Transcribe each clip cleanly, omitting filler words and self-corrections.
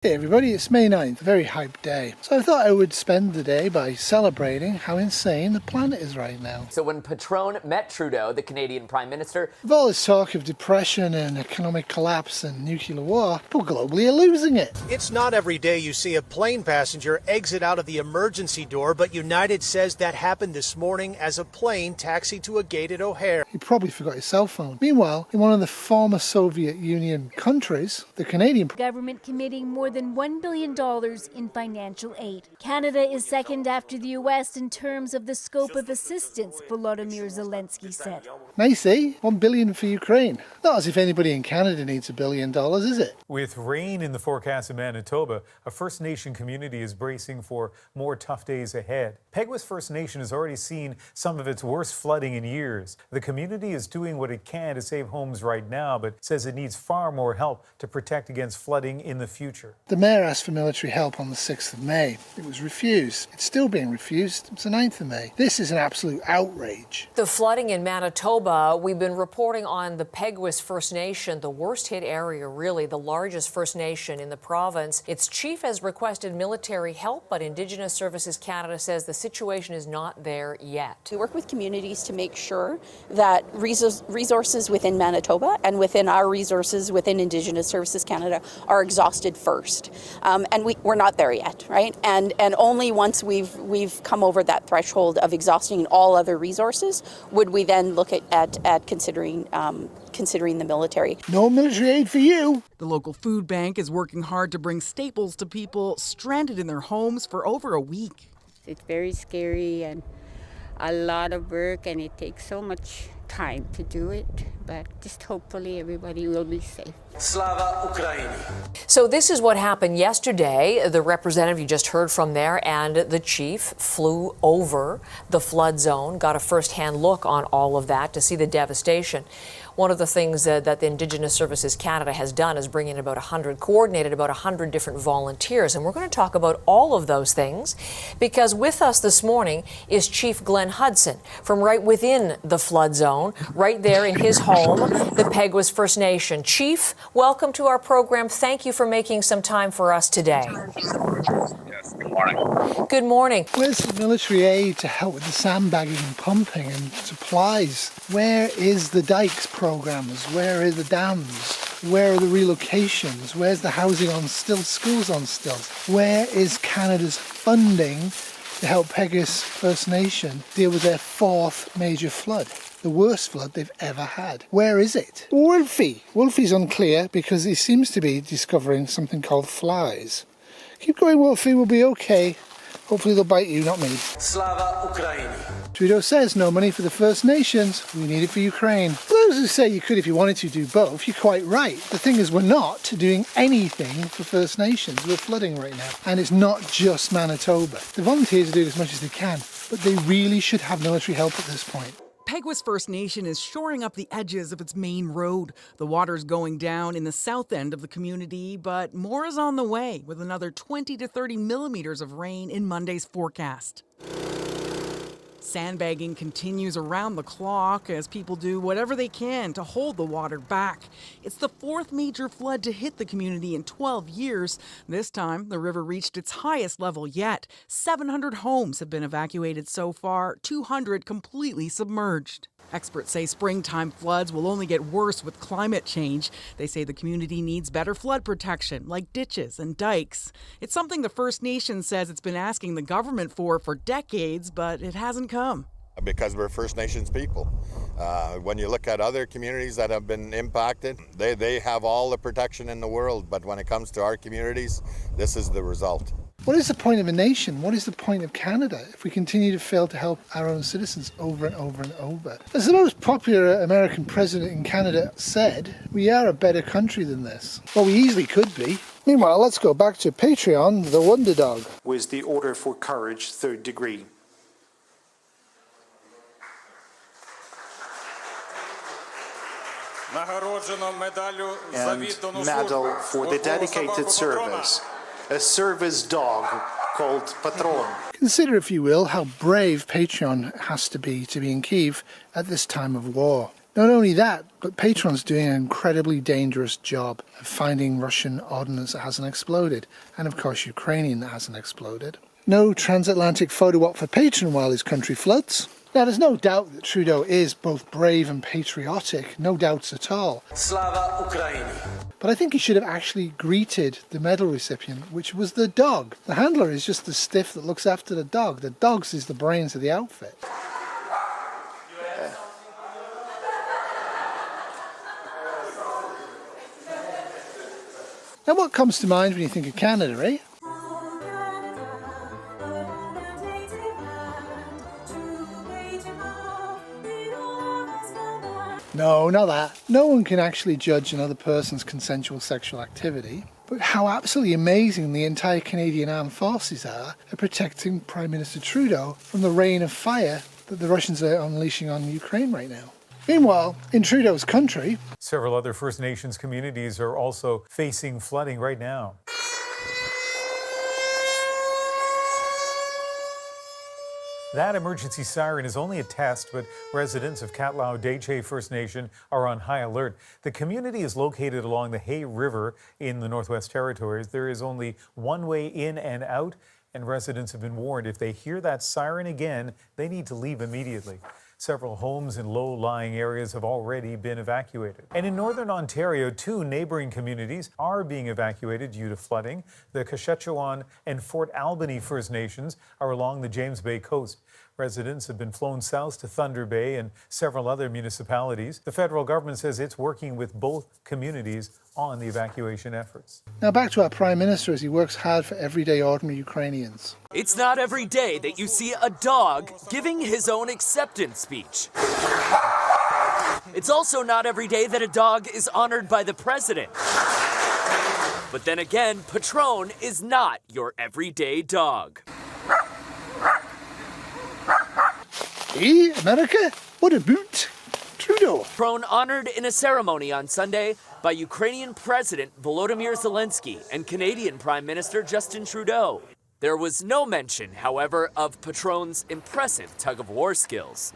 Hey everybody, it's May 9th, a very hyped day. So I thought I would spend the day by celebrating how insane the planet is right now. So when Patron met Trudeau, the Canadian Prime Minister... With all this talk of depression and economic collapse and nuclear war, people globally are losing it. It's not every day you see a plane passenger exit out of the emergency door, but United says that happened this morning as a plane taxied to a gate at O'Hare. He probably forgot his cell phone. Meanwhile, in one of the former Soviet Union countries, the Canadian government committing more than $1 billion in financial aid. Canada is second after the U.S. in terms of the scope of assistance, Volodymyr Zelensky said. Nice, eh? $1 billion for Ukraine. Not as if anybody in Canada needs $1 billion, is it? With rain in the forecast in Manitoba, a First Nation community is bracing for more tough days ahead. Peguis First Nation has already seen some of its worst flooding in years. The community is doing what it can to save homes right now, but says it needs far more help to protect against flooding in the future. The mayor asked for military help on the 6th of May. It was refused. It's still being refused. It's the 9th of May. This is an absolute outrage. The flooding in Manitoba, we've been reporting on the Peguis First Nation, the worst hit area, really, the largest First Nation in the province. Its chief has requested military help, but Indigenous Services Canada says the situation is not there yet. We work with communities to make sure that resources within Manitoba and within our resources within Indigenous Services Canada are exhausted first. And we're not there yet, right? And only once we've come over that threshold of exhausting all other resources would we then look at considering the military. No military aid for you. The local food bank is working hard to bring staples to people stranded in their homes for over a week. It's very scary and a lot of work, and it takes so much time to do it, but just hopefully everybody will be safe. Slava Ukraini. So this is what happened yesterday. The representative you just heard from there and the chief flew over the flood zone, got a first-hand look on all of that to see the devastation. One of the things that the Indigenous Services Canada has done is bring in coordinated about 100 different volunteers. And we're going to talk about all of those things because with us this morning is Chief Glenn Hudson from right within the flood zone, right there in his home, the Peguis First Nation. Chief, welcome to our program. Thank you for making some time for us today. Yes, good morning. Good morning. Where's the military aid to help with the sandbagging and pumping and supplies? Where is the dikes programs? Where are the dams? Where are the relocations? Where's the housing on stilts, schools on stilts? Where is Canada's funding to help Peguis First Nation deal with their fourth major flood? The worst flood they've ever had. Where is it? Wolfie. Wolfie's unclear because he seems to be discovering something called flies. Keep going, Wolfie, we'll be okay. Hopefully they'll bite you, not me. Slava Ukraini. Trudeau says no money for the First Nations. We need it for Ukraine. Those who say you could, if you wanted to, do both, you're quite right. The thing is, we're not doing anything for First Nations. We're flooding right now. And it's not just Manitoba. The volunteers are doing as much as they can, but they really should have military help at this point. Peguis First Nation is shoring up the edges of its main road. The water's going down in the south end of the community, but more is on the way with another 20 to 30 millimeters of rain in Monday's forecast. Sandbagging continues around the clock as people do whatever they can to hold the water back. It's the fourth major flood to hit the community in 12 years. This time, the river reached its highest level yet. 700 homes have been evacuated so far, 200 completely submerged. Experts say springtime floods will only get worse with climate change. They say the community needs better flood protection, like ditches and dikes. It's something the First Nation says it's been asking the government for decades, but it hasn't come. Because we're First Nations people. When you look at other communities that have been impacted, they have all the protection in the world, but when it comes to our communities, this is the result. What is the point of a nation? What is the point of Canada if we continue to fail to help our own citizens over and over and over? As the most popular American president in Canada said, we are a better country than this. Well, we easily could be. Meanwhile, let's go back to Patreon, the Wonder Dog. Was the Order for Courage, 3rd degree. And medal for the dedicated service. A service dog called Patron. Consider, if you will, how brave Patreon has to be in Kyiv at this time of war. Not only that, but Patron's doing an incredibly dangerous job of finding Russian ordnance that hasn't exploded, and of course Ukrainian that hasn't exploded. No transatlantic photo op for Patron while his country floods. Now, there's no doubt that Trudeau is both brave and patriotic, no doubts at all. Slava Ukraini. But I think he should have actually greeted the medal recipient, which was the dog. The handler is just the stiff that looks after the dog. The dog's is the brains of the outfit. Now, what comes to mind when you think of Canada, eh? No, not that. No one can actually judge another person's consensual sexual activity, but how absolutely amazing the entire Canadian Armed Forces are at protecting Prime Minister Trudeau from the rain of fire that the Russians are unleashing on Ukraine right now. Meanwhile, in Trudeau's country, several other First Nations communities are also facing flooding right now. That emergency siren is only a test, but residents of Peguis First Nation are on high alert. The community is located along the Hay River in the Northwest Territories. There is only one way in and out, and residents have been warned if they hear that siren again, they need to leave immediately. Several homes in low-lying areas have already been evacuated. And in northern Ontario, 2 neighboring communities are being evacuated due to flooding. The Kashechewan and Fort Albany First Nations are along the James Bay coast. Residents have been flown south to Thunder Bay and several other municipalities. The federal government says it's working with both communities on the evacuation efforts. Now back to our Prime Minister as he works hard for everyday ordinary Ukrainians. It's not every day that you see a dog giving his own acceptance speech. It's also not every day that a dog is honored by the president. But then again, Patron is not your everyday dog. Hey, America, what a boot. Trudeau. Patron honored in a ceremony on Sunday by Ukrainian President Volodymyr Zelensky and Canadian Prime Minister Justin Trudeau. There was no mention, however, of Patron's impressive tug-of-war skills.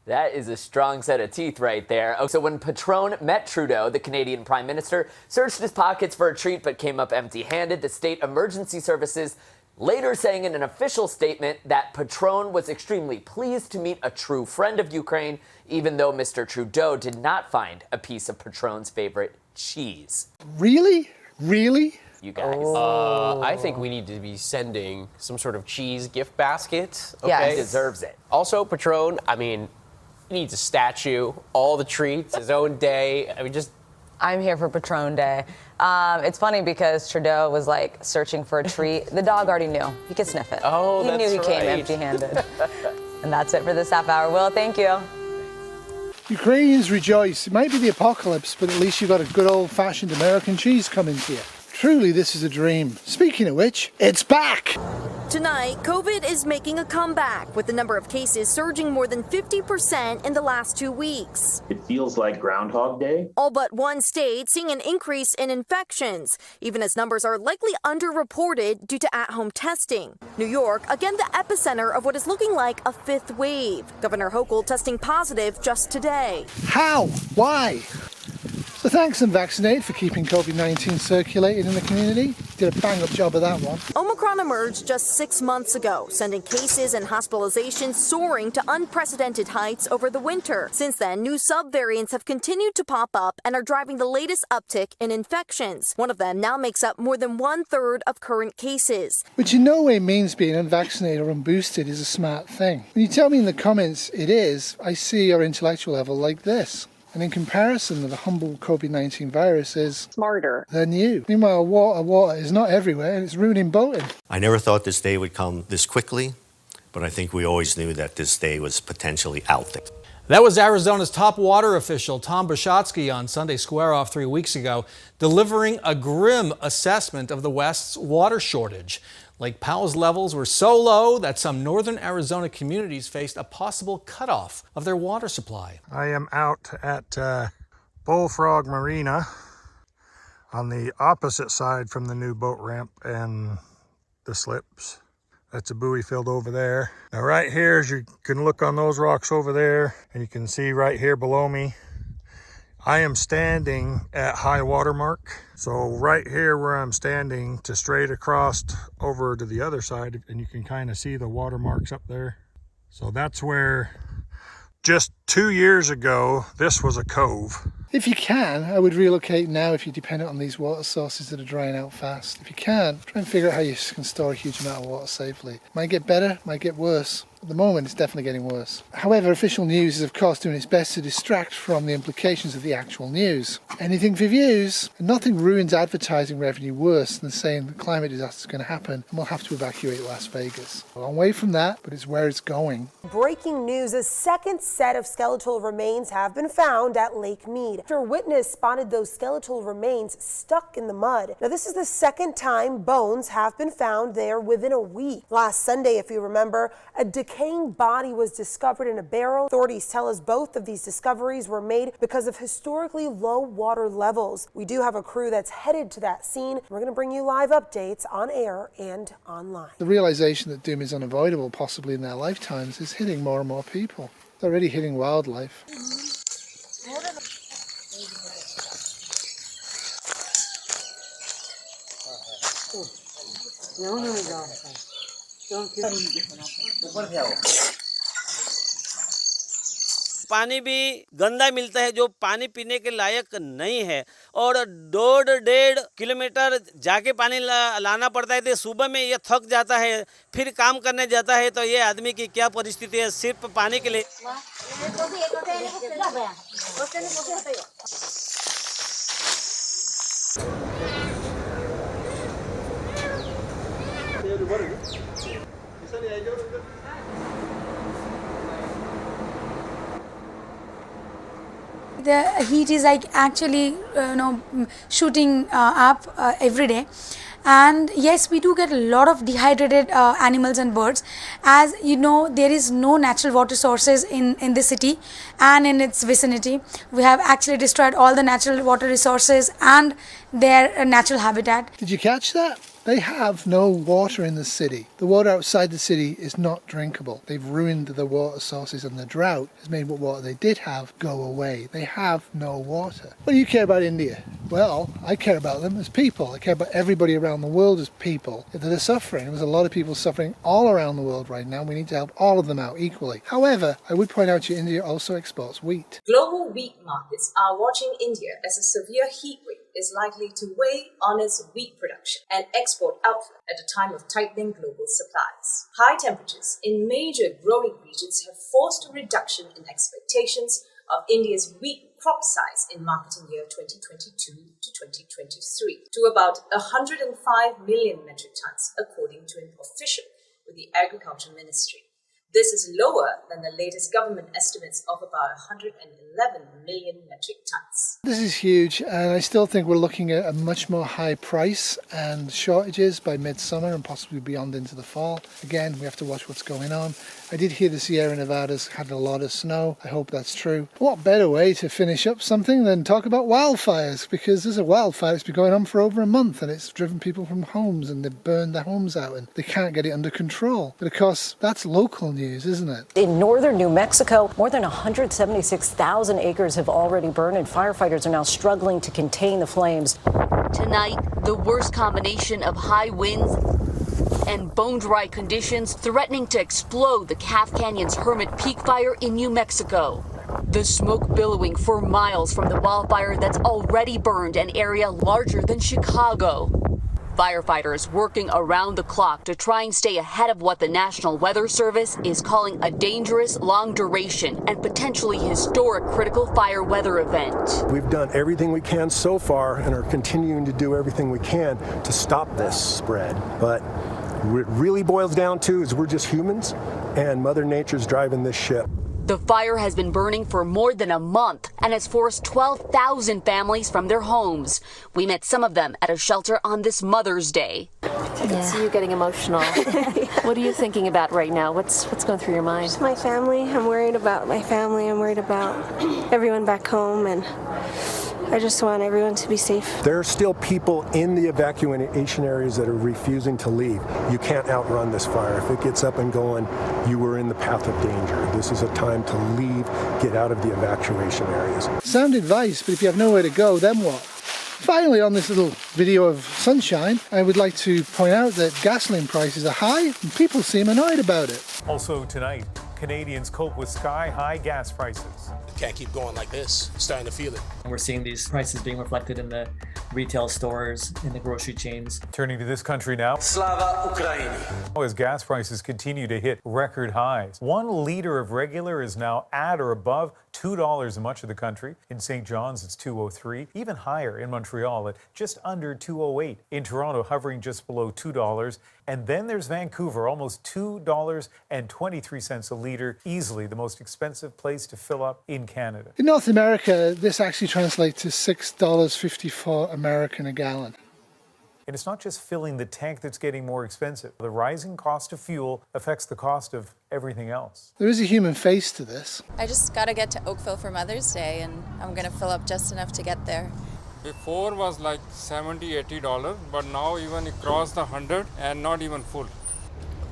That is a strong set of teeth right there. Oh, so when Patron met Trudeau, the Canadian Prime Minister searched his pockets for a treat but came up empty-handed. The state emergency services later saying in an official statement that Patron was extremely pleased to meet a true friend of Ukraine, even though Mr. Trudeau did not find a piece of Patron's favorite cheese. Really? Really? You guys. I think we need to be sending some sort of cheese gift basket. Okay? Yeah, he deserves it. Also, Patron, I mean, he needs a statue, all the treats, his own day. I mean, just... I'm here for Patron Day. It's funny because Trudeau was like searching for a treat. The dog already knew. He could sniff it. Oh, he knew he came empty-handed. And that's it for this half hour. Will, thank you. Ukrainians rejoice. It might be the apocalypse, but at least you've got a good old-fashioned American cheese coming to you. Truly, this is a dream. Speaking of which, it's back! Tonight, COVID is making a comeback, with the number of cases surging more than 50% in the last 2 weeks. It feels like Groundhog Day. All but one state seeing an increase in infections, even as numbers are likely underreported due to at-home testing. New York, again the epicenter of what is looking like a 5th wave. Governor Hochul testing positive just today. How? Why? So thanks, Unvaccinated, for keeping COVID-19 circulating in the community. Did a bang-up job of that one. Omicron emerged just 6 months ago, sending cases and hospitalizations soaring to unprecedented heights over the winter. Since then, new subvariants have continued to pop up and are driving the latest uptick in infections. One of them now makes up more than 1/3 of current cases. Which in no way means being unvaccinated or unboosted is a smart thing. When you tell me in the comments it is, I see your intellectual level like this. And in comparison, the humble COVID-19 virus is smarter than you. Meanwhile, water is not everywhere and it's ruining boating. I never thought this day would come this quickly, but I think we always knew that this day was potentially out there. That was Arizona's top water official, Tom Bishotsky, on Sunday Square Off 3 weeks ago, delivering a grim assessment of the West's water shortage. Lake Powell's levels were so low that some northern Arizona communities faced a possible cutoff of their water supply. I am out at Bullfrog Marina on the opposite side from the new boat ramp and the slips. That's a buoy filled over there. Now right here, as you can look on those rocks over there, and you can see right here below me, I am standing at high water mark. So right here where I'm standing to straight across over to the other side, and you can kind of see the water marks up there. So that's where just 2 years ago, this was a cove. If you can, I would relocate now if you're dependent on these water sources that are drying out fast. If you can't, try and figure out how you can store a huge amount of water safely. Might get better, might get worse. At the moment, it's definitely getting worse. However, official news is of course doing its best to distract from the implications of the actual news. Anything for views, and nothing ruins advertising revenue worse than saying the climate disaster is going to happen and we'll have to evacuate Las Vegas. A long way from that, but it's where it's going. Breaking news, a second set of skeletal remains have been found at Lake Mead. After a witness spotted those skeletal remains stuck in the mud. Now, this is the second time bones have been found there within a week. Last Sunday, if you remember, a decaying body was discovered in a barrel. Authorities tell us both of these discoveries were made because of historically low water levels. We do have a crew that's headed to that scene. We're going to bring you live updates on air and online. The realization that doom is unavoidable, possibly in their lifetimes, is hitting more and more people. It's already hitting wildlife. पानी भी गंदा मिलता है जो पानी पीने के लायक नहीं है और 2.5 किलोमीटर जाके पानी लाना पड़ता है। तो सुबह में ये थक जाता है, फिर काम करने जाता है, तो ये आदमी की क्या परिस्थिति है सिर्फ पानी के लिए। The heat is like actually shooting up every day, and yes, we do get a lot of dehydrated animals and birds. As you know, there is no natural water sources in the city and in its vicinity. We have actually destroyed all the natural water resources and their natural habitat. Did you catch that? They have no water in the city. The water outside the city is not drinkable. They've ruined the water sources, and the drought has made what water they did have go away. They have no water. What do you care about India? Well, I care about them as people. I care about everybody around the world as people that are suffering. There's a lot of people suffering all around the world right now. We need to help all of them out equally. However, I would point out to you, India also exports wheat. Global wheat markets are watching India as a severe heat wave is likely to weigh on its wheat production and export output at a time of tightening global supplies. High temperatures in major growing regions have forced a reduction in expectations of India's wheat crop size in marketing year 2022 to 2023 to about 105 million metric tons, according to an official with the Agriculture Ministry. This is lower than the latest government estimates of about 111 million metric tons. This is huge, and I still think we're looking at a much more high price and shortages by midsummer and possibly beyond into the fall. Again, we have to watch what's going on. I did hear the Sierra Nevadas had a lot of snow. I hope that's true. What better way to finish up something than talk about wildfires? Because there's a wildfire that's been going on for over a month, and it's driven people from homes, and they've burned their homes out, and they can't get it under control. But of course, that's local news, isn't it? In northern New Mexico, more than 176,000 acres have already burned, and firefighters are now struggling to contain the flames. Tonight, the worst combination of high winds and bone-dry conditions threatening to explode the Calf Canyon's Hermit Peak fire in New Mexico. The smoke billowing for miles from the wildfire that's already burned an area larger than Chicago. Firefighters working around the clock to try and stay ahead of what the National Weather Service is calling a dangerous, long-duration, and potentially historic critical fire weather event. We've done everything we can so far and are continuing to do everything we can to stop this spread. But what it really boils down to is we're just humans, and Mother Nature's driving this ship. The fire has been burning for more than a month and has forced 12,000 families from their homes. We met some of them at a shelter on this Mother's Day. I can see you getting emotional. What are you thinking about right now? What's going through your mind? Just my family. I'm worried about my family. I'm worried about everyone back home, and I just want everyone to be safe. There are still people in the evacuation areas that are refusing to leave. You can't outrun this fire. If it gets up and going, you are in the path of danger. This is a time to leave, get out of the evacuation areas. Sound advice, but if you have nowhere to go, then what? Finally, on this little video of sunshine, I would like to point out that gasoline prices are high and people seem annoyed about it. Also tonight, Canadians cope with sky-high gas prices. Can't keep going like this. Starting to feel it. And we're seeing these prices being reflected in the retail stores, in the grocery chains. Turning to this country now. Slava Ukraini. As gas prices continue to hit record highs. 1 liter of regular is now at or above $2 in much of the country. In St. John's, it's $2.03. Even higher in Montreal at just under $2.08. In Toronto, hovering just below $2. And then there's Vancouver, almost $2.23 a liter. Easily the most expensive place to fill up in Canada. In North America, this actually translates to $6.54 American a gallon. And it's not just filling the tank that's getting more expensive. The rising cost of fuel affects the cost of everything else. There is a human face to this. I just got to get to Oakville for Mother's Day, and I'm going to fill up just enough to get there. Before was like $70-80, but now even it crossed the 100 and not even full.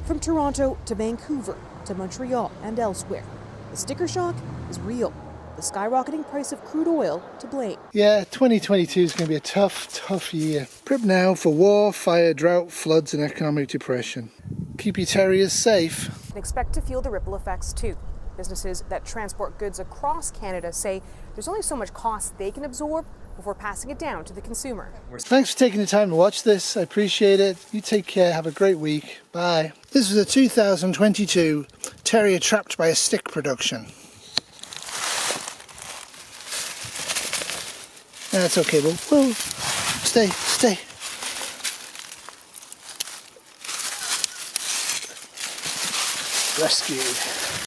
From Toronto to Vancouver to Montreal and elsewhere, the sticker shock is real. The skyrocketing price of crude oil to blame. Yeah, 2022 is going to be a tough year. Prep now for war, fire, drought, floods and economic depression. Keep your terriers safe. And expect to feel the ripple effects too. Businesses that transport goods across Canada say there's only so much cost they can absorb before passing it down to the consumer. Thanks for taking the time to watch this. I appreciate it. You take care. Have a great week. Bye. This was a 2022 Terrier Trapped by a Stick production. That's okay. We'll stay. Rescued.